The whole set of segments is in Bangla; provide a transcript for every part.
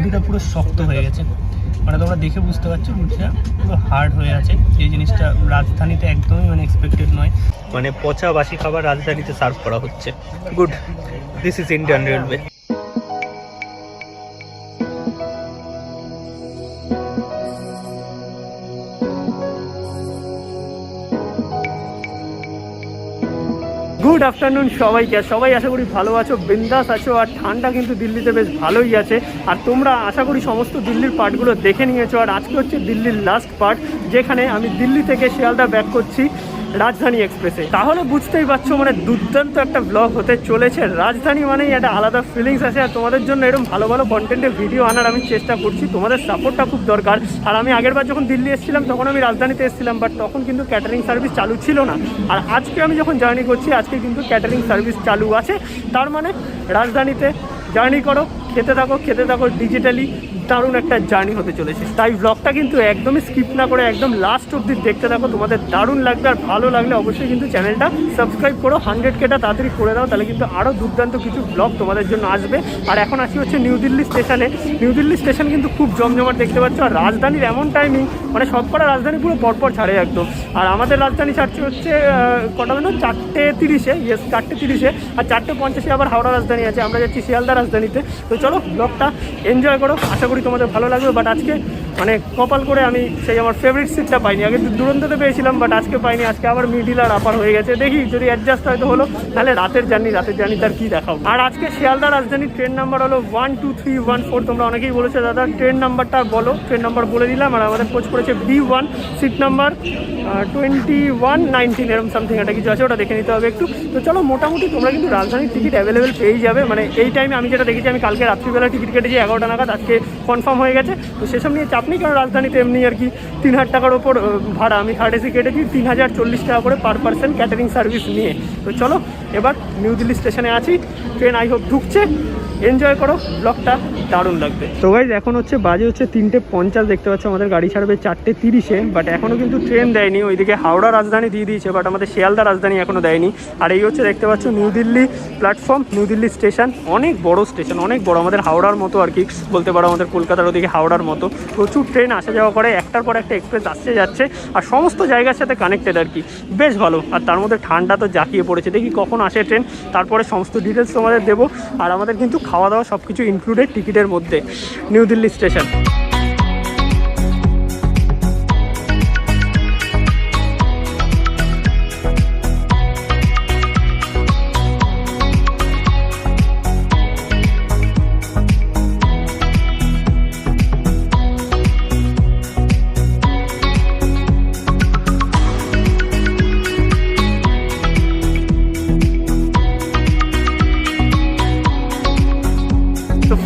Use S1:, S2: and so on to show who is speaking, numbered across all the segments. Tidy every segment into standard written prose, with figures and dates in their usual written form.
S1: রুটিটা পুরো শক্ত হয়ে গেছে, মানে তোমরা দেখে বুঝতে পারছো রুটিটা পুরো হার্ড হয়ে আছে। এই জিনিসটা রাজধানীতে একদমই মানে এক্সপেক্টেড নয়, মানে পচা বাসি খাবার রাজধানীতে সার্ভ করা হচ্ছে। Good, this is Indian railway. Good afternoon সবাইকে, সবাই আশা করি ভালো আছো, বিন্দাস আছো। আর ঠান্ডা কিন্তু দিল্লিতে বেশ ভালোই আছে। আর তোমরা আশা করি সমস্ত দিল্লির পার্টগুলো দেখে নিয়েছো। আর আজকে হচ্ছে দিল্লির লাস্ট পার্ট, যেখানে আমি দিল্লি থেকে শিয়ালদা ব্যাক করছি রাজধানী এক্সপ্রেসে। তাহলে বুঝতেই পারছো মানে দুর্দান্ত একটা ব্লগ হতে চলেছে। রাজধানী মানেই একটা আলাদা ফিলিংস আছে। আর তোমাদের জন্য এরকম ভালো ভালো কন্টেন্টের ভিডিও আনার আমি চেষ্টা করছি, তোমাদের সাপোর্টটা খুব দরকার। আর আমি আগেরবার যখন দিল্লি এসেছিলাম তখন আমি রাজধানীতে এসেছিলাম, বাট তখন কিন্তু ক্যাটারিং সার্ভিস চালু ছিল না। আর আজকে আমি যখন জার্নি করছি, আজকে কিন্তু ক্যাটারিং সার্ভিস চালু আছে। তার মানে রাজধানীতে জার্নি করো, খেতে থাকো ডিজিটালি, দারুণ একটা জার্নি হতে চলেছে। তাই ব্লগটা কিন্তু একদমই স্কিপ না করে একদম লাস্ট অবধি দেখতে থাকো, তোমাদের দারুণ লাগবে। আর ভালো লাগলে অবশ্যই কিন্তু চ্যানেলটা সাবস্ক্রাইব করো, 100Kটা তাড়াতাড়ি করে দাও, তাহলে কিন্তু আরও দুর্দান্ত কিছু ব্লগ তোমাদের জন্য আসবে। আর এখন আসি হচ্ছে নিউ দিল্লি স্টেশনে। নিউ দিল্লি স্টেশন কিন্তু খুব জমজমাট দেখতে পাচ্ছ। আর রাজধানীর এমন টাইমিং, মানে সবকটা রাজধানী পুরো পরপর ছাড়ে একদম। আর আমাদের রাজধানী ছাড়ছে হচ্ছে কটা যেন 4:30, ইয়েস 4:30। আর 4:50 আবার হাওড়া রাজধানী আছে। আমরা যাচ্ছি শিয়ালদা রাজধানীতে। তো চলো ব্লগটা এনজয় করো, আশা করি তোমাদের ভালো লাগবে। বাট আজকে মানে কপাল করে আমি সেই আমার ফেভারিট সিটটা পাইনি। আগে দুরন্ততে পেয়েছিলাম, বাট আজকে পাইনি। আজকে আবার মিডিল আর আপার হয়ে গেছে। দেখি যদি অ্যাডজাস্ট হয়তো হলো, তাহলে রাতের জার্নি তার কী দেখাও। আর আজকে শিয়ালদা রাজধানীর ট্রেন নাম্বার হলো 12314। তোমরা অনেকেই বলেছো দাদা ট্রেন নাম্বারটা বলো। ট্রেন নাম্বার বলে দিলাম। আর আমাদের কোচ করেছে B1, সিট নাম্বার 2119 এরকম সামথিং একটা কিছু আছে, ওটা দেখে নিতে হবে একটু। তো চলো, মোটামুটি তোমরা কিন্তু রাজধানীর টিকিট অ্যাভেলেবেল পেয়ে যাবে। মানে এই টাইমে আমি যেটা দেখেছি, আমি কালকে রাত্রিবেলা টিকিট কেটেছি 11টা নাগাদ, আজকে কনফার্ম হয়ে গেছে। তো সেসব নিয়ে চাপ নেই, কারণ রাজধানীতে এমনি আর কি 3000 টাকার ওপর ভাড়া। আমি থার্ড এসি কেটেছি 3040 টাকা করে পার পার্সন ক্যাটারিং সার্ভিস নিয়ে। তো চলো এবার নিউ দিল্লি স্টেশনে আছি, ট্রেন আই হোপ ঢুকছে। এনজয় করো, ব্লগটা দারুণ লাগবে। তো গাইজ এখন হচ্ছে বাজে হচ্ছে 3:50, দেখতে পাচ্ছ আমাদের গাড়ি ছাড়বে 4:30-এ। বাট এখনও কিন্তু ট্রেন দেয়নি। ওইদিকে হাওড়া রাজধানী দিয়ে দিয়েছে, বাট আমাদের শিয়ালদা রাজধানী এখনও দেয়নি। আর এই হচ্ছে দেখতে পাচ্ছ new Delhi platform, new Delhi station. অনেক বড় স্টেশন, অনেক বড়, আমাদের হাওড়ার মতো আর কি বলতে পারো, আমাদের কলকাতার ওদিকে হাওড়ার মতো। প্রচুর ট্রেন আসা যাওয়া করে, একটার পর একটা এক্সপ্রেস আসছে যাচ্ছে, আর সমস্ত জায়গার সাথে কানেক্টেড আর কি, বেশ ভালো। আর তার মধ্যে ঠান্ডা তো জাঁকিয়ে পড়েছে, দেখি কখন আসে ট্রেন, তারপরে সমস্ত ডিটেলস তোমাদের দেবো। আর আমাদের কিন্তু খাওয়া দাওয়া সব কিছু ইনক্লুডেড টিকিটের মধ্যে নিউ দিল্লি স্টেশন।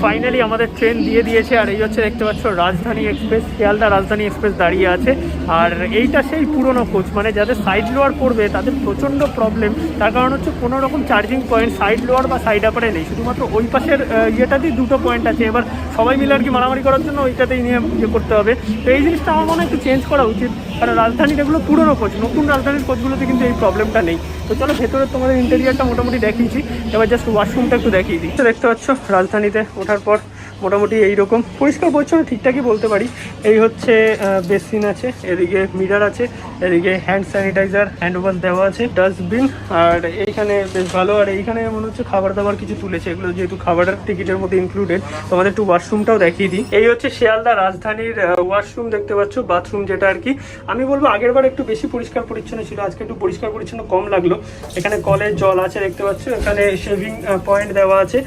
S1: ফাইনালি আমাদের ট্রেন দিয়ে দিয়েছে। আর এই হচ্ছে দেখতে পাচ্ছ রাজধানী এক্সপ্রেস, শিয়ালদা রাজধানী এক্সপ্রেস দাঁড়িয়ে আছে। আর এইটা সেই পুরনো কোচ, মানে যাদের সাইড লোয়ার পড়বে তাদের প্রচণ্ড প্রবলেম। তার কারণ হচ্ছে কোনো রকম চার্জিং পয়েন্ট সাইড লোয়ার বা সাইড আপারে নেই, শুধুমাত্র ওই পাশের ইয়েটাতেই দুটো পয়েন্ট আছে। এবার সবাই মিলে আর কি মারামারি করার জন্য ওইটাতেই নিয়ে ইয়ে করতে হবে। তো এই জিনিসটা আমার মনে হয় একটু চেঞ্জ করা উচিত, কারণ রাজধানীর এগুলো পুরনো কোচ, নতুন রাজধানীর কোচগুলোতে কিন্তু এই প্রবলেমটা নেই। তো চলো ভেতরে তোমাদের ইন্টেরিয়ারটা মোটামুটি দেখিয়েছি, এবার জাস্ট ওয়াশরুমটা একটু দেখিয়ে দিই। তো দেখতে পাচ্ছ রাজধানীতে ওঠার পর মোটামুটি এইরকম পরিষ্কার পরিচ্ছন্ন ঠিকঠাকই বলতে পারি। এই হচ্ছে বেসিন আছে, এদিকে মিরার আছে, এদিকে হ্যান্ড স্যানিটাইজার, হ্যান্ড ওয়াশ দেওয়া আছে, ডাস্টবিন। আর এইখানে বেশ ভালো। আর এইখানে মনে হচ্ছে খাবার দাবার কিছু তুলেছে, এগুলো যেহেতু খাবারের টিকিটের মধ্যে ইনক্লুডেড। তোমাদের একটু ওয়াশরুমটাও দেখিয়ে দিই। এই হচ্ছে শিয়ালদা রাজধানীর ওয়াশরুম, দেখতে পাচ্ছ বাথরুম যেটা আর কি। আমি বলবো আগের বার একটু বেশি পরিষ্কার পরিচ্ছন্ন ছিল, আজকে একটু পরিষ্কার পরিচ্ছন্ন কম লাগলো। এখানে কলের জল আছে দেখতে পাচ্ছ, এখানে শেভিং পয়েন্ট দেওয়া আছে।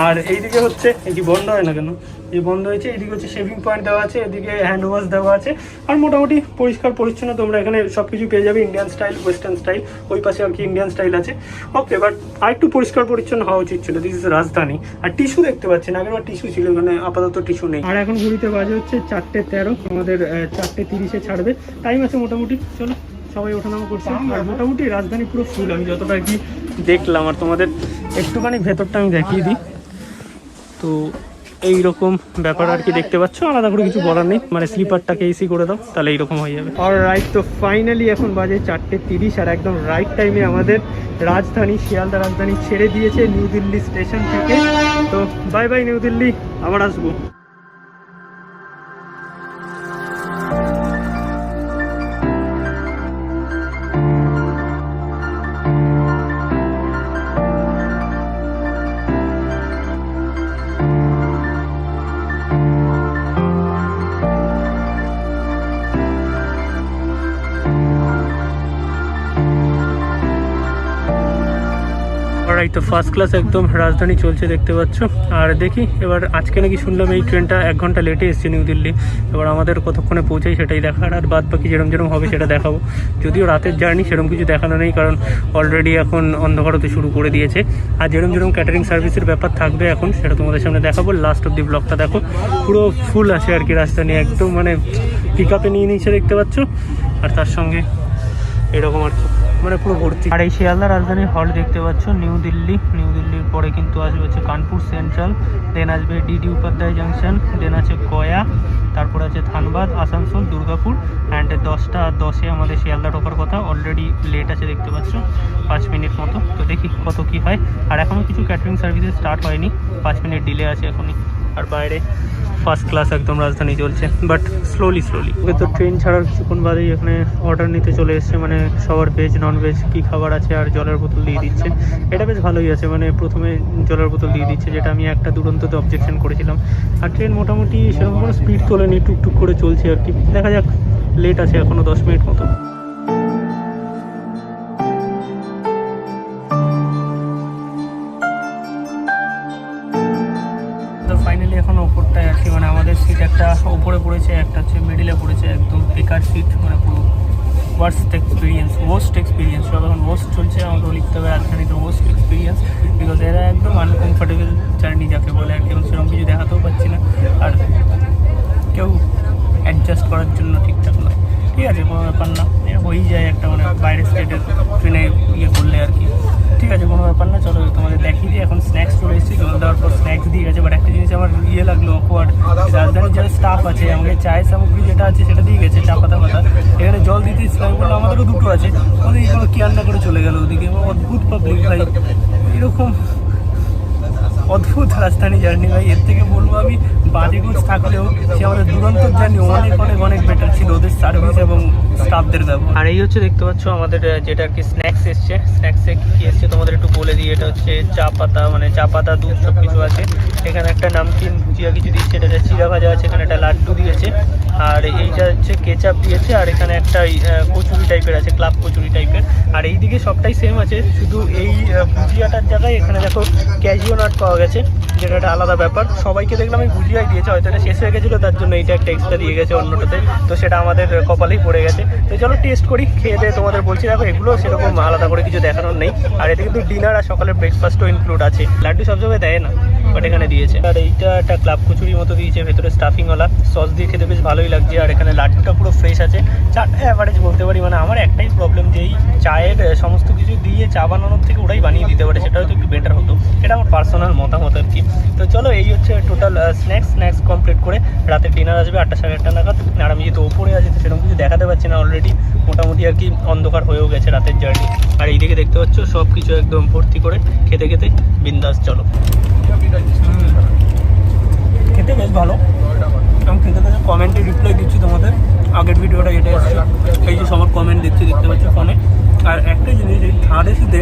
S1: আর এইদিকে হচ্ছে এটি বন্ধ হয় না কেন, এই বন্ধ হয়েছে, এইদিকে হচ্ছে শেভিং পয়েন্ট দেওয়া আছে, এদিকে হ্যান্ড ওয়াশ দেওয়া আছে। আর মোটামুটি পরিষ্কার পরিচ্ছন্ন তোমরা এখানে সব কিছু পেয়ে যাবে, ইন্ডিয়ান স্টাইল, ওয়েস্টার্ন স্টাইল। ওই পাশে আর কি ইন্ডিয়ান স্টাইল আছে। ওকে, বাট আর একটু পরিষ্কার পরিচ্ছন্ন হওয়া উচিত ছিল। দিস ইজ রাজধানী। আর টিস্যু দেখতে পাচ্ছেন, আগেরবার টিস্যু ছিল, এখানে আপাতত টিস্যু নেই। আর এখন ঘুরিতে বাজে হচ্ছে 4:13, আমাদের 4:30-এ ছাড়বে, টাইম আছে মোটামুটি। চলো সবাই ওঠানামা করছে। আর মোটামুটি রাজধানী পুরো ফুল, আমি যতটা আর কি দেখলাম। আর তোমাদের একটুখানি ভেতরটা আমি দেখিয়ে দিই। তো এইরকম ব্যাপার আর কি দেখতে পাচ্ছ, আলাদা করে কিছু বলার নেই। মানে স্লিপারটাকে এসি করে দাও, তাহলে এইরকম হয়ে যাবে। আর রাইট, তো ফাইনালি এখন বাজে 4:30, আর একদম রাইট টাইমে আমাদের রাজধানী, শিয়ালদা রাজধানী ছেড়ে দিয়েছে নিউ দিল্লি স্টেশন থেকে। তো বাই বাই নিউ দিল্লি, আবার আসবো। এই তো ফার্স্ট ক্লাস একদম রাজধানী চলছে দেখতে পাচ্ছ। আর দেখি এবার আজকে নাকি শুনলাম এই ট্রেনটা 1 ঘন্টা লেটে এসছে নিউ দিল্লি। এবার আমাদের কতক্ষণে পৌঁছাই সেটাই দেখার, আর বাদ বাকি যেরকম হবে সেটা দেখাবো। যদিও রাতের জার্নি সেরকম কিছু দেখানো নেই, কারণ অলরেডি এখন অন্ধকার হতে শুরু করে দিয়েছে। আর যেরকম ক্যাটারিং সার্ভিসের ব্যাপার থাকবে এখন সেটা তোমাদের সামনে দেখাবো। লাস্ট অব দি ব্লগটা দেখো, পুরো ফুল আছে আর কি রাজধানী, একদম মানে পিক আপে নিয়ে নিচ্ছে দেখতে পাচ্ছ। আর তার সঙ্গে এরকম আর কি মানে পুরো ভর্তি। আর এই শিয়ালদা রাজধানীর হল দেখতে পাচ্ছ নিউ দিল্লির পরে কিন্তু আসবে হচ্ছে কানপুর সেন্ট্রাল, দেন আসবে ডিডি উপাধ্যায় জাংশন, দেন আছে গয়া, তারপর আছে ধানবাদ, আসানসোল, দুর্গাপুর। অ্যান্ড 10টা 10-এ আমাদের শিয়ালদা ঢোকার কথা, অলরেডি লেট আছে দেখতে পাচ্ছ 5 মিনিট মতো। তো দেখি কত কি হয়। আর এখনও কিছু ক্যাটারিং সার্ভিসেস স্টার্ট হয়নি, 5 মিনিট ডিলে আছে এখনই। আর বাইরে ফার্স্ট ক্লাস একদম রাজধানী চলছে, বাট স্লোলি। ওকে তো ট্রেন ছাড়ার কিছুক্ষণ বাদেই এখানে অর্ডার নিতে চলে এসছে, মানে সবার ভেজ নন ভেজ কী খাবার আছে আর জলের বোতল দিয়ে দিচ্ছে। এটা বেশ ভালোই আছে, মানে প্রথমে জলের বোতল দিয়ে দিচ্ছে, যেটা আমি একটা দুরন্ততে অবজেকশন করেছিলাম। আর ট্রেন মোটামুটি সেরকম কোনো স্পিড তোলেনি, টুকটুক করে চলছে আর কি। দেখা যাক, লেট আছে এখনও 10 মিনিট মতো। ফাইনালি এখন ওপরটায় আর কি, মানে আমাদের সিট একটা ওপরে পড়েছে, একটা হচ্ছে মিডিলে পড়েছে, একদম বেকার সিট, মানে পুরো ওয়ার্স্ট এক্সপিরিয়েন্স। সব এখন ওয়ার্স্ট চলছে, আমাকেও লিখতে হবে রাজধানীতে ওয়ার্স্ট এক্সপিরিয়েন্স, বিকজ এরা একদম আনকমফোর্টেবল জার্নি যাকে বলে আর কি। এবং সেরকম কিছু দেখাতেও পাচ্ছি না, আর কেউ অ্যাডজাস্ট করার জন্য ঠিকঠাক নয়। ঠিক আছে, কোনো ব্যাপার না, হয়েই যায় একটা, মানে বাইরের স্টেটের ট্রেনে ইয়ে করলে আর কি। ঠিক আছে, কোনো ব্যাপার না। চলো তোমাদের দেখিয়ে দিই। এখন স্ন্যাক্স চলে এসেছি, জল দেওয়ার পর স্ন্যাক্স দিয়ে গেছে। বাট একটা জিনিস আমার ইয়ে লাগলো, অকওয়ার্ড, রাজধানীর যারা স্টাফ আছে আমাকে চায়ের সামগ্রী যেটা আছে সেটা দিয়ে গেছে, চা পাতা এখানে জল দিতে ইসলাম বললো আমাদেরও 2টো আছে, ওদের কোনো কেয়ার না করে চলে গেল ওদিকে। অদ্ভুত পাবলিক ভাই, এরকম অদ্ভুত রাজধানী জার্নি ভাই। এর থেকে বলবো আমি বাজেগঞ্জ থাকলেও সে আমাদের দুরন্ত জার্নি অনেক বেটার ছিল, ওদের সার্ভিস এবং স্টাফদের ব্যবহার। আর এই হচ্ছে দেখতে পাচ্ছ আমাদের যেটা আর কি স্ন্যাক্স এসছে। স্ন্যাক্সে কী এসছে তোমাদের একটু বলে দিই। এটা হচ্ছে চা পাতা দুধ সব কিছু আছে। এখানে একটা নামকিন ভুজিয়া কিছু দিচ্ছে, এটা চিড়া ভাজা আছে, এখানে একটা লাড্ডু দিয়েছে, আর এইটা হচ্ছে কেচাপ দিয়েছে, আর এখানে একটা কচুরি টাইপের আছে, ক্লাব কচুরি টাইপের। আর এইদিকে সবটাই সেম আছে, শুধু এই ভুজিয়াটার জায়গায় এখানে দেখো ক্যাজিও নাট পাওয়া গেছে, যেটা একটা আলাদা ব্যাপার। সবাইকে দেখলাম এই ভুজিয়াই দিয়েছে, হয়তো এটা শেষ হয়ে গেছিলো তার জন্য এইটা একটা এক্সট্রা দিয়ে গেছে অন্যটাতে, তো সেটা আমাদের কপালেই পড়ে গেছে। তো চলো টেস্ট করি, খেয়ে দিয়ে তোমাদের বলছি। দেখো এগুলো সেরকম আলাদা করে কিছু দেখানোর নেই। আর এতে কিন্তু ডিনার আর সকালের ব্রেকফাস্টও ইনক্লুড আছে। লাড্ডু সব জায়গায় দেয় না, বাট এখানে দিয়েছে। আর এইটা একটা ক্লাব কচুরির মতো দিয়েছে, ভেতরে স্টাফিংওয়ালা, সস দিয়ে খেতে বেশ ভালোই লাগছে। আর এখানে লাড্ডুটা পুরো ফ্রেশ আছে। চাটা অ্যাভারেজ বলতে পারি, মানে আমার একটাই প্রবলেম যে এই চায়ের সমস্ত কিছু দিয়ে চা বানানোর থেকে ওরাই বানিয়ে দিতে পারে, সেটা হয়তো একটু বেটার হতো। এটা আমার পার্সোনাল মতামত আর কি। তো চলো এই হচ্ছে টোটাল স্ন্যাক্স কমপ্লিট করে রাতে ডিনার আসবে 8টা সাড়ে 8টা নাগাদ। আর আমি যেহেতু ওপরে আছি তো সেরকম কিছু দেখাতে পারছি না, অলরেডি মোটামুটি আর কি অন্ধকার হয়েও গেছে রাতের জার্নি। আর এইদিকে দেখতে পাচ্ছ সব কিছু একদম ভর্তি করে খেতে বিন্দাস। চলো খেতে বেশ ভালো, এবং খেতে কমেন্টে রিপ্লাই দিচ্ছি তোমাদের। আগের ভিডিওটা যেটা আসছে এই যে সবার কমেন্ট দিচ্ছি দেখতে পাচ্ছি ফোনে। আর একটা জিনিস, এই থার্ড এসিতে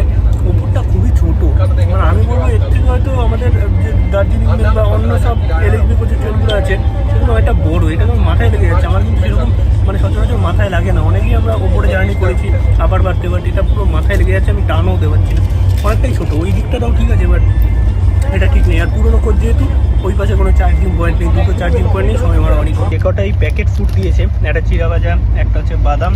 S1: ওপরটা খুবই ছোটো, মানে আমি বলবো এর থেকে হয়তো আমাদের যে দার্জিলিং মেল বা অন্য সব এলএসবি কোচের ট্রেনগুলো আছে সেগুলো একটা বড়ো। এটা তো মাথায় লেগে যাচ্ছে, আমার কিন্তু সেরকম মানে সচরাচর মাথায় লাগে না। অনেকেই আমরা ওপরে জার্নি করেছি আবার বাড়তে, বাট এটা পুরো মাথায় লেগে যাচ্ছে, আমি টানও দিতে পারছি না, অনেকটাই ছোটো। ওই দিকটাটাও ঠিক আছে, বাট এটা ঠিক নেই। আর পুরোনো কোচ যেহেতু ওই পাশে কোনো চার্জিং পয়েন্ট নেই, 2টো চার্জিং পয়েন্ট নেই, সময় মারামারি করে। একটা এই প্যাকেট ফুড দিয়েছে, একটা চিড়া ভাজা, একটা হচ্ছে বাদাম,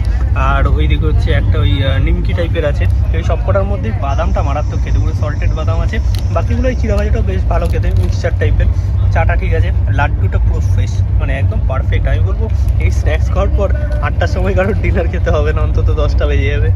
S1: আর ওই দিকে হচ্ছে একটা ওই নিমকি টাইপের আছে। এই সবকটার মধ্যে বাদামটা মারাত্মক খেতে, পুরো সল্টেড বাদাম আছে। বাকিগুলো এই চিড়া ভাজাটাও বেশ ভালো খেতে, মিক্সচার টাইপের। চাটা ঠিক আছে, লাড্ডুটা পুরো ফ্রেশ, মানে একদম পারফেক্ট। আমি বলবো এই স্ন্যাক্স খাওয়ার পর 8টার সময় কারোর ডিনার খেতে হবে না, অন্তত 10টা বেজে যাবে।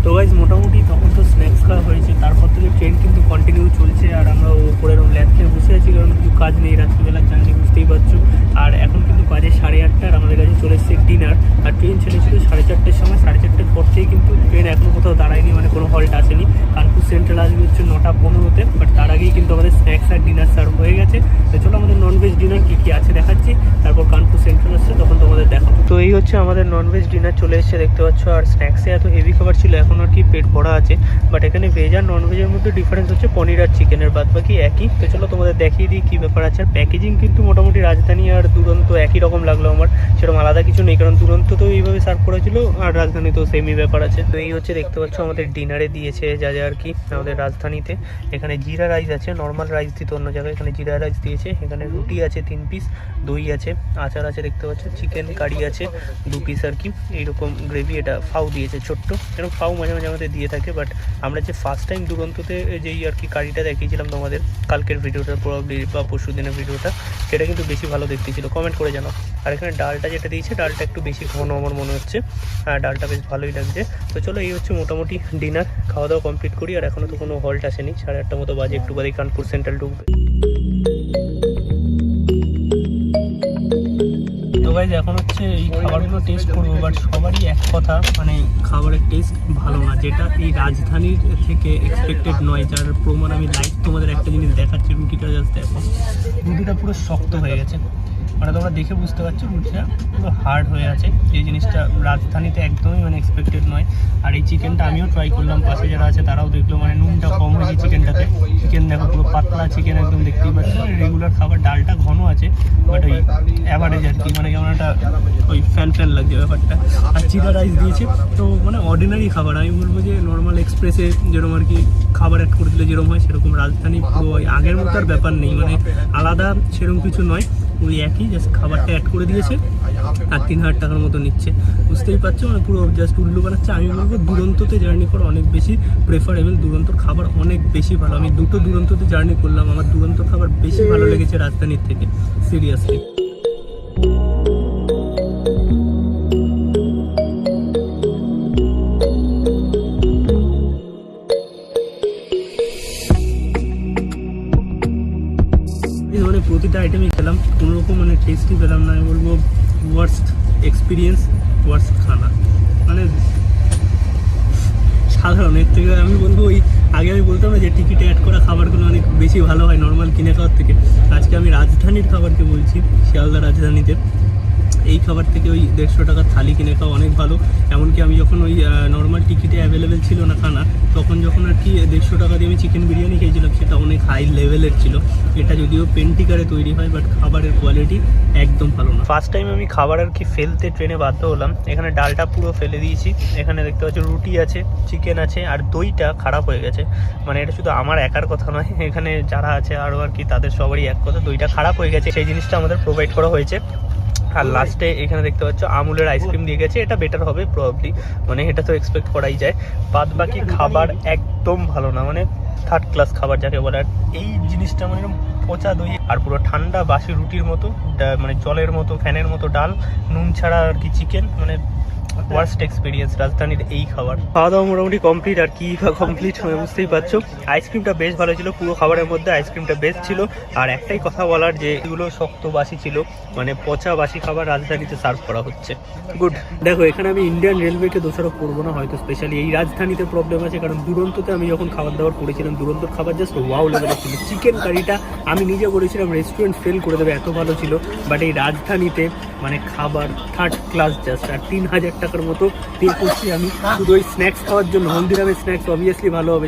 S1: তো গাইজ মোটামুটি তখন তো স্ন্যাক্স খাওয়া হয়েছে, তারপর থেকে ট্রেন কিন্তু কন্টিনিউ চলছে। আর আমরা উপরের ল্যাব খেয়ে বসে আছি, কারণ কিছু কাজ নেই, রাত্রিবেলার জার্নি বুঝতেই পারছো। আর এখন কিন্তু বাজে 8:30, আর আমাদের কাছে চলে এসছে ডিনার। আর ট্রেন ছেড়েছিল 4:30টার সময়, 4:30টার পর থেকেই কিন্তু ট্রেন এখনও কোথাও দাঁড়ায়নি, মানে কোনো হল্ট আসেনি। কানপুর সেন্ট্রাল আসবে হচ্ছে 9:15-তে, বাট তার আগেই কিন্তু আমাদের স্ন্যাক্স আর ডিনার সার্ভ হয়ে গেছে। তো চলো আমাদের ননভেজ ডিনার কী কী আছে দেখাচ্ছি, তারপর কানপুর সেন্ট্রাল আসছে তখন তোমাদের দেখাবো। তো এই হচ্ছে আমাদের ননভেজ ডিনার চলে এসেছে দেখতে পাচ্ছ। আর স্ন্যাক্সে এত হেভি খাবার ছিল, এখন আর কি পেট ভরা আছে। বাট এখানে ভেজ আর ননভেজের মধ্যে ডিফারেন্স হচ্ছে পনির আর চিকেনের, বাদ বাকি একই। তো চলো তোমাদের দেখিয়ে দিই কী ব্যাপার আছে। আর প্যাকেজিং কিন্তু মোটামুটি রাজধানী আর দুরন্ত একই রকম লাগলো আমার, সেরকম আলাদা কিছু নেই, কারণ দুরন্ত তো এইভাবে সার্ভ করেছিল আর রাজধানী তো সেমই ব্যাপার আছে। তো এই হচ্ছে দেখতে পাচ্ছ আমাদের ডিনারে দিয়েছে যা যা আর কি আমাদের রাজধানীতে। এখানে জিরা রাইস আছে, নর্মাল রাইস দিত অন্য জায়গায়, এখানে জিরা রাইস দিয়েছে। এখানে রুটি আছে 3 পিস, দই আছে, আচার আছে দেখতে পাচ্ছ, চিকেন কারি আছে 2 পিস আর কি, এইরকম গ্রেভি। এটা ফাউ দিয়েছে ছোট্ট, এরকম ফাউ মাঝে মাঝে আমাদের দিয়ে থাকে। বাট আমরা যে ফার্স্ট টাইম দুরন্ততে যেই আর কি কারিটা দেখিয়েছিলাম তোমাদের কালকের ভিডিওটা প্রবাবলি বা পরশু দিনের ভিডিওটা, সেটা কিন্তু বেশি ভালো দেখতে ছিল, কমেন্ট করে জানাও। আর এখানে ডালটা যেটা দিয়েছে, ডালটা একটু বেশি ঘন আমার মনে হচ্ছে, আর ডালটা বেশ ভালোই লাগছে। তো চলো এই হচ্ছে মোটামুটি ডিনার, খাওয়া দাওয়া কমপ্লিট করি। আর এখনও তো কোনো হল্ট আসেনি, 8:30 মতো বাজে, একটু বাদেই কানপুর সেন্ট্রাল ঢুকবে। তো গাইজ এখন হচ্ছে এই খাবারগুলো টেস্ট করবো, বাট সবারই এক কথা, মানে খাবারের টেস্ট ভালো না, যেটা এই রাজধানীর থেকে এক্সপেক্টেড নয়। যার প্রমাণ আমি লাইভ তোমাদের একটা জিনিস দেখাচ্ছি, রুটিটা জাস্ট দেখো, রুটিটা পুরো শক্ত হয়ে গেছে, মানে তোমরা দেখে বুঝতে পারছো রুটিটা পুরো হার্ড হয়ে আছে। এই জিনিসটা রাজধানীতে একদমই মানে এক্সপেক্টেড নয়। আর এই চিকেনটা আমিও ট্রাই করলাম, পাশে যারা আছে তারাও দেখলো, মানে নুনটা কম হয়েছে চিকেনটাতে। চিকেন দেখো পুরো পাতলা চিকেন, একদম দেখতেই পাচ্ছ। রেগুলার খাবার ডালটা ঘন আছে, বাট ওই অ্যাভারেজ আর কি, মানে কেমন একটা ওই ফ্যান লাগছে ব্যাপারটা। আর জিরা রাইস দিয়েছে, তো মানে অর্ডিনারি খাবার, আমি বলবো যে নর্মাল এক্সপ্রেসে যেরকম আর কি খাবার অ্যাড করে দিলে যেরকম হয়, সেরকম রাজধানী পুরো ওই আগের মতো আর ব্যাপার নেই, মানে আলাদা সেরকম কিছু নয়, ওই একই, জাস্ট খাবারটা অ্যাড করে দিয়েছে আর 3000 টাকার মতো নিচ্ছে। বুঝতেই পারছো, মানে পুরো জাস্ট উল্লু বানাচ্ছে। আমি বলবো দুরন্ততে জার্নি করা অনেক বেশি প্রেফারেবল, দুরন্তর খাবার অনেক বেশি ভালো। আমি দুটো দুরন্ততে জার্নি করলাম, আমার দুরন্তর খাবার বেশি ভালো লেগেছে রাজধানীর থেকে, সিরিয়াসলি। মানে প্রতিটা আইটেমই খেলাম, কোনোরকম মানে টেস্টই পেলাম না। আমি বলবো ওয়ার্স্ট এক্সপিরিয়েন্স, ওয়ার্স্ট খানা, মানে সাধারণ। এর থেকে আমি বলবো ওই আগে আমি বলতাম না যে টিকিটে অ্যাড করা খাবারগুলো অনেক বেশি ভালো হয় নর্মাল কিনে খাওয়ার থেকে, আজকে আমি রাজধানীর খাবারকে বলছি, শিয়ালদা রাজধানীতে এই খাবার থেকে ওই 150 টাকার থালি কিনে খাওয়া অনেক ভালো। এমনকি আমি যখন ওই নর্মাল টিকিটে অ্যাভেলেবেল ছিল না খানা, তখন যখন আর কি 150 টাকা দিয়ে আমি চিকেন বিরিয়ানি খেয়েছিলাম, সেটা অনেক হাই লেভেলের ছিল। এটা যদিও পেন্টিকারে তৈরি হয়, বাট খাবারের কোয়ালিটি একদম ভালো না। ফার্স্ট টাইম আমি খাবার আর কি ফেলতে ট্রেনে বাধ্য হলাম। এখানে ডালটা পুরো ফেলে দিয়েছি, এখানে দেখতে পাচ্ছি রুটি আছে, চিকেন আছে, আর দইটা খারাপ হয়ে গেছে। মানে এটা শুধু আমার একার কথা নয়, এখানে যারা আছে আরও আর কি তাদের সবারই এক কথা, দইটা খারাপ হয়ে গেছে, সেই জিনিসটা আমাদের প্রোভাইড করা হয়েছে। আর লাস্টে এখানে দেখতে পাচ্ছ আমুলের আইসক্রিম দিয়ে গেছে, এটা বেটার হবে প্রবাবলি, মানে এটা তো এক্সপেক্ট করাই যায়। বাদ বাকি খাবার একদম ভালো না, মানে থার্ড ক্লাস খাবার যাকে বলে। আর এই জিনিসটা মানে পচা দই আর পুরো ঠান্ডা বাসি রুটির মতো, মানে জলের মতো ফ্যানের মতো ডাল, নুন ছাড়া আর কি চিকেন, মানে ওয়ার্স্ট এক্সপিরিয়েন্স রাজধানীর এই খাবার। খাওয়া দাওয়া মোটামুটি কমপ্লিট, আর কি কমপ্লিট হয়ে বুঝতেই পারছো। আইসক্রিমটা বেশ ভালো ছিল, পুরো খাবারের মধ্যে আইসক্রিমটা বেস্ট ছিল। আর একটাই কথা বলার, যে এগুলো শক্ত বাসি ছিল, মানে পচা বাসি খাবার রাজধানীতে সার্ভ করা হচ্ছে। গুড। দেখো এখানে আমি ইন্ডিয়ান রেলওয়েকে দোষারোপ করবো না, হয়তো স্পেশালি এই রাজধানীতে প্রবলেম আছে, কারণ দুরন্ততে আমি যখন খাবার দাবার করেছিলাম, দুরন্তর খাবার জাস্ট ওয়াও লেভেলের ছিল। চিকেন কারিটা আমি নিজে বলেছিলাম রেস্টুরেন্ট ফেল করে দেবে, এত ভালো ছিল। বাট এই রাজধানীতে মানে খাবার থার্ড ক্লাস জাস্ট। আর 3000 টাকার মতো পে করছি আমি শুধু ওই স্ন্যাক্স খাওয়ার জন্য। হলদিরামের স্ন্যাক্স অবভিয়াসলি ভালো হবে,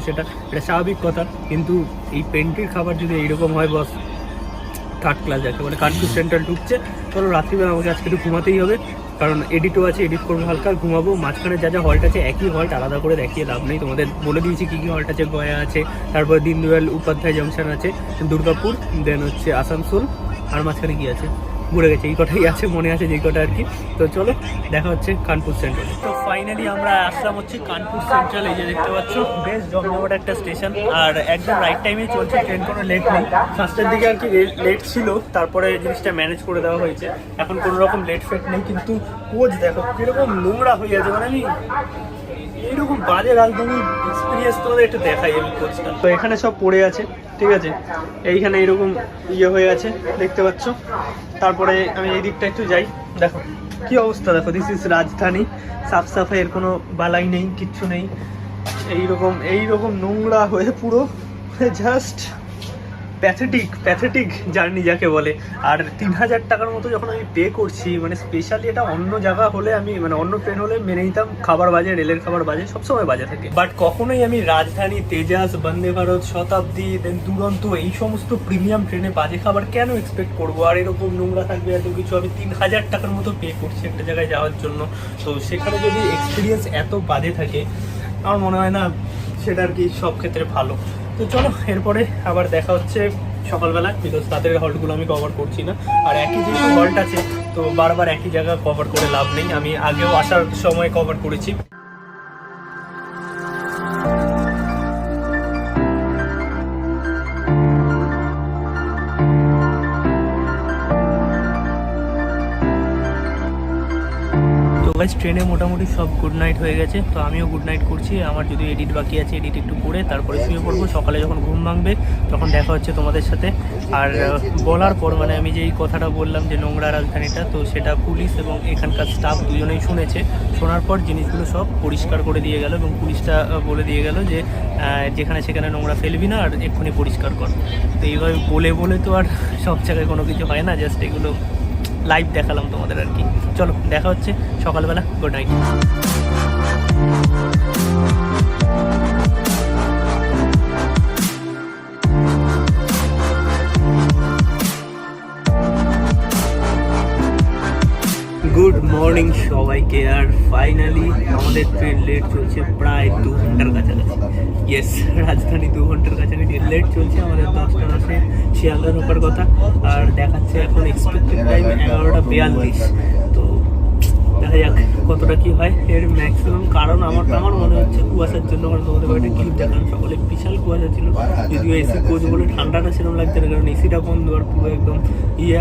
S1: এটা স্বাভাবিক কথা, কিন্তু এই পেন্টির খাবার যদি এইরকম হয়, বস থার্ড ক্লাস যাকে বলে। কানপুর সেন্ট্রাল ঢুকছে, চলো রাত্রিবেলা আমাকে আজকে একটু ঘুমাতেই হবে, কারণ এডিটও আছে, এডিট করবো, হালকা ঘুমাবো। মাঝখানে যা যা হল্ট আছে একই হল্ট, আলাদা করে দেখিয়ে লাভ নেই, তোমাদের বলে দিয়েছি কী কী হল্ট আছে। গয়া আছে, তারপর দীনদয়াল উপাধ্যায় জংশন আছে, দুর্গাপুর, দেন হচ্ছে আসানসোল, আর মাঝখানে কী আছে ঘুরে গেছে, এই কটাই আছে মনে আছে, যেই কটা আর কি। তো চলো দেখা হচ্ছে কানপুর সেন্ট্রালে। তো ফাইনালি আমরা আসলাম হচ্ছে কানপুর সেন্ট্রাল, এই যে দেখতে পাচ্ছ বেশ জমজমাট একটা স্টেশন, আর একদম রাইট টাইমেই চলছে, ট্রেন কোনো লেট নেই। ফার্স্টের দিকে আর কি লেট ছিল, তারপরে জিনিসটা ম্যানেজ করে দেওয়া হয়েছে, এখন কোনো রকম লেট ফেট নেই। কিন্তু কোচ দেখো কীরকম নোংরা হয়ে আছে, মানে আমি এইরকম বাজে রাজধানী এক্সপিরিয়েন্স তোমাদের একটু দেখাই আমি কোচটা। তো এখানে সব পড়ে আছে, ঠিক আছে, এইখানে এইরকম ইয়ে হয়ে আছে দেখতে পাচ্ছ। তারপরে আমি এই দিকটা একটু যাই, দেখো কি অবস্থা, দেখো দিস ইজ রাজধানী, সাফ সাফাইয়ের কোনো বালাই নেই, কিচ্ছু নেই, এইরকম নোংরা হয়ে পুরো জাস্ট প্যাথেটিক জার্নি যাকে বলে। আর 3000 টাকার মতো যখন আমি পে করছি, মানে স্পেশালি এটা অন্য জায়গা হলে আমি মানে অন্য ট্রেন হলে মেনে নিতাম, খাবার বাজে, রেলের খাবার বাজে, সবসময় বাজে থাকে, বাট কখনোই আমি রাজধানী, তেজাস, বন্দে ভারত, শতাব্দী, দেন দুরন্ত এই সমস্ত প্রিমিয়াম ট্রেনে বাজে খাবার কেন এক্সপেক্ট করবো? আর এরকম নোংরা থাকবে এত কিছু, আমি 3000 টাকার মতো পে করছি একটা জায়গায় যাওয়ার জন্য, তো সেখানে যদি এক্সপিরিয়েন্স এত বাজে থাকে আমার মনে হয় না সেটা আর কি সব ক্ষেত্রে ভালো। তো চলো এরপরে আবার দেখা হচ্ছে সকালবেলা, বিকজ তাদের হল্টগুলো আমি কভার করছি না, আর একই যেহেতু হল্ট আছে তো বারবার একই জায়গা কভার করে লাভ নেই, আমি আগেও আসার সময় কভার করেছি। ট্রেনে মোটামুটি সব গুড নাইট হয়ে গেছে, তো আমিও গুড নাইট করছি। আমার যদি এডিট বাকি আছে, এডিট একটু করে তারপরে শুয়ে পড়বো। সকালে যখন ঘুম ভাঙবে তখন দেখা হচ্ছে তোমাদের সাথে। আর বলার পর মানে আমি যে এই কথাটা বললাম যে নোংরা রাজধানীটা, তো সেটা পুলিশ এবং এখানকার স্টাফ দুজনেই শুনেছে। শোনার পর জিনিসগুলো সব পরিষ্কার করে দিয়ে গেল এবং পুলিশটা বলে দিয়ে গেল যে যেখানে সেখানে নোংরা ফেলবি না আর এক্ষুনি পরিষ্কার কর। তো এইভাবে বলে তো আর সব জায়গায় কোনো কিছু হয় না, জাস্ট এগুলো লাইভ দেখালাম তোমাদের আর কি। চলো দেখা হচ্ছে সকালবেলা, গুড নাইট। গুড মর্নিং সবাইকে। আর ফাইনালি আমাদের ট্রেন লেট চলছে প্রায় 2 ঘন্টার কাছাকাছি। ইয়েস, রাজধানী 2 ঘন্টার কাছাকাছি লেট চলছে। আমাদের 10টা মাসে শিয়ালদা ঢোকার কথা, আর দেখাচ্ছে এখন এক্সপেক্টেড টাইম 11:42। তো দেখা যাক কতটা কি হয় এর ম্যাক্সিমাম। কারণ আমার মনে হচ্ছে কুয়াশার জন্য, কারণ তোমাদের বাড়িতে ক্লিপ দেখানো সকালে বিশাল কুয়াশা ছিল, যদিও এসি কোচ বলে ঠান্ডাটা সেরকম লাগছে না, কারণ এসিটা বন্ধ আর পুরো একদম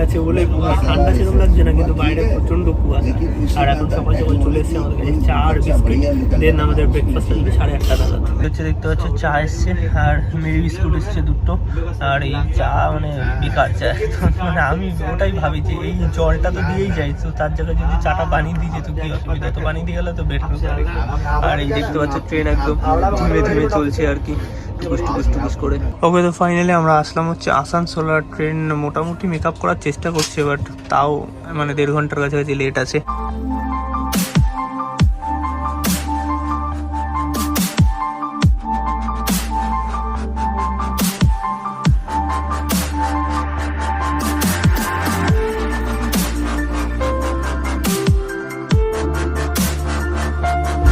S1: আছে বলে ঠান্ডা সেরকম লাগছে না, কিন্তু বাইরে প্রচণ্ড কুয়াশা। আর এখন সকাল সকাল চলে এসছে আমাদের কাছে চা আর বিস্কিট, দেন আমাদের ব্রেকফাস্ট আসবে 8:30 নাগাদ। হচ্ছে দেখতে পাচ্ছ চা এসছে আর মেরি বিস্কুট এসছে দুটো, আর এই চা মানে বেকার চা। মানে আমি ওটাই ভাবি যে এই জলটা তো দিয়েই যাই, তো তার জায়গায় যদি চাটা বানিয়ে দিয়ে যেত কি অসুবিধা, তো বানিয়ে দিয়ে গেলে তো বেটার হতো। আর এই দেখতে পাচ্ছ ট্রেন একদম ধীমে ধীমে চলছে আর কি, টুকুস করে। ওকে, তো ফাইনালি আমরা আসলাম হচ্ছে আসানসোল। আর ট্রেন মোটামুটি মেকআপ করার চেষ্টা করছে, বাট তাও মানে 1.5 ঘন্টার কাছাকাছি লেট আছে।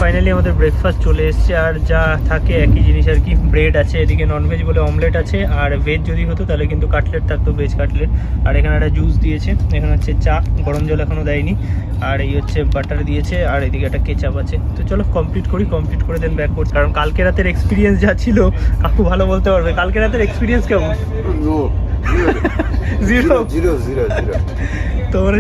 S1: ফাইনালি আমাদের ব্রেকফাস্ট চলে এসছে, আর যা থাকে একই জিনিস আর কি। ব্রেড আছে, এদিকে ননভেজ বলে অমলেট আছে, আর ভেজ যদি হতো তাহলে কিন্তু কাটলেট থাকতো, ভেজ কাটলেট। আর এখানে একটা জুস দিয়েছে, এখানে হচ্ছে চা, গরম জল এখনও দেয়নি, আর এই হচ্ছে বাটার দিয়েছে, আর এদিকে একটা কেচাপ আছে। তো চলো কমপ্লিট করে দেন ব্যাক করছি, কারণ কালকে রাতের এক্সপিরিয়েন্স যা ছিল কাকু ভালো বলতে পারবে। কালকে রাতের এক্সপিরিয়েন্স কেমন? জিরো। তোমার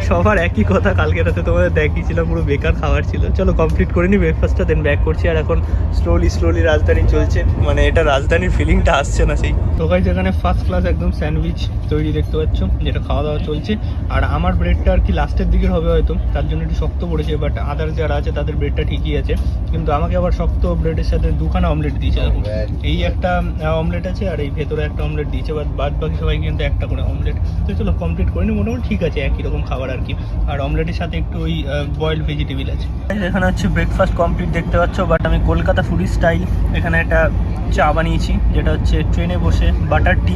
S1: সবার একই কথা, কালকে রাতে তোমাদের দেখিয়েছিলাম পুরো বেকার খাবার ছিল। চলো কমপ্লিট করে নি ব্রেকফাস্টটা, দেন ব্যাক করছি। আর এখন স্লোলি রাজধানী চলছে, মানে এটা রাজধানীর ফিলিংটা আসছে না সেই। তো গাইস এখানে ফার্স্ট ক্লাস একদম স্যান্ডউইচ তৈরি দেখতে পাচ্ছ, যেটা খাওয়া দাওয়া চলছে। আর আমার ব্রেডটা আর কি লাস্টের দিকের হবে হয়তো, তার জন্য একটু শক্ত পড়েছে, বাট আদার্স যারা আছে তাদের ব্রেডটা ঠিকই আছে। কিন্তু আমাকে আবার শক্ত ব্রেডের সাথে 2খানা অমলেট দিয়েছে। এই একটা অমলেট আছে আর এই ভেতরে একটা অমলেট দিয়েছে, বাদ বাকি সবাই কিন্তু একটা করে অমলেট। তো চলো কমপ্লিট করে নি, মোটামুটি ঠিক আছে, একই রকম খাবার আর কি। আর অমলেটের সাথে একটু ওই বয়েলড ভেজিটেবল আছে। এখানে হচ্ছে ব্রেকফাস্ট কমপ্লিট দেখতে পাচ্ছ, বাট আমি কলকাতা ফুডি স্টাইল এখানে একটা চা বানিয়েছি, যেটা হচ্ছে ট্রেনে বসে বাটার টি।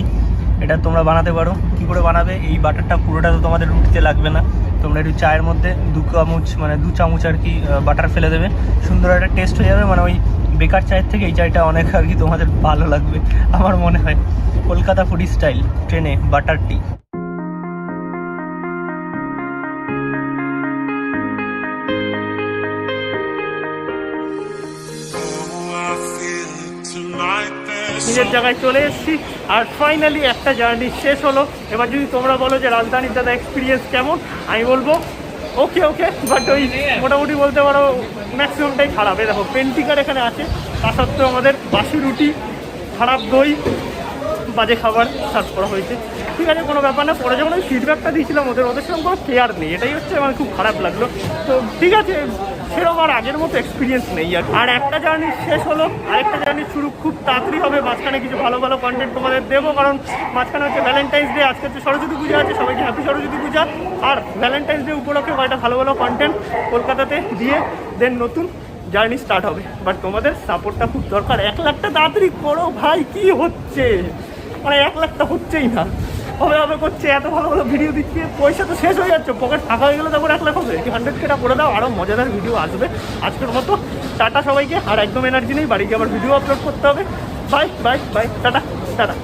S1: এটা তোমরা বানাতে পারো। কি করে বানাবে? এই বাটারটা পুরোটা তো তোমাদের রুটিতে লাগবে না, তোমরা একটু চায়ের মধ্যে 2 চামচ আর কি বাটার ফেলে দেবে, সুন্দর একটা টেস্ট হয়ে যাবে। মানে ওই বেকার চায়ের থেকে এই চায়টা অনেক আর কি তোমাদের ভালো লাগবে আমার মনে হয়। কলকাতা ফুডি স্টাইল ট্রেনে বাটার টি। নিজের জায়গায় চলে এসেছি, আর ফাইনালি একটা জার্নি শেষ হলো। এবার যদি তোমরা বলো যে রাজধানীর দাদা এক্সপিরিয়েন্স কেমন, আমি বলবো ওকে, বাট ওই মোটামুটি বলতে পারো ম্যাক্সিমামটাই খারাপ। দেখো পেন্টিকার এখানে আছে, তা সত্ত্বেও আমাদের বাসি রুটি, খারাপ দই, বাজে খাবার সার্ভ করা হয়েছে। ঠিক আছে, কোনো ব্যাপার না। পরে যখন আমি ফিডব্যাকটা দিয়েছিলাম ওদের সঙ্গে কোনো কেয়ার নেই, এটাই হচ্ছে আমার খুব খারাপ লাগলো। তো ঠিক আছে, সেরকম আর আগের মতো এক্সপিরিয়েন্স নেই। আর একটা জার্নি শেষ হলো, আরেকটা জার্নি শুরু খুব তাড়াতাড়ি হবে। মাঝখানে কিছু ভালো ভালো কন্টেন্ট তোমাদের দেবো, কারণ মাঝখানে হচ্ছে ভ্যালেন্টাইন্স ডে, আজকে হচ্ছে সরস্বতী পূজা আছে, সবাইকে হ্যাপি সরস্বতী পূজা। আর ভ্যালেন্টাইন্স ডে উপলক্ষে কয়েকটা ভালো ভালো কন্টেন্ট কলকাতাতে দিয়ে দেন নতুন জার্নি স্টার্ট হবে। বাট তোমাদের সাপোর্টটা খুব দরকার। 1 লাখটা তাড়াতাড়ি করো ভাই, কি হচ্ছে মানে 1 লাখটা হচ্ছেই না, হবে করছে, এত ভালো ভালো ভিডিও দিচ্ছে, পয়সা তো শেষ হয়ে যাচ্ছে, পকেট ফাঁকা হয়ে গেলে তারপর 1 লাখ হবে। 100Kটা করে দাও, আরও মজাদার ভিডিও আসবে। আজকের মতো টাটা সবাইকে, আর একদম এনার্জি নেই, বাড়ি গিয়ে আবার ভিডিও আপলোড করতে হবে। Bye bye bye, tata tata.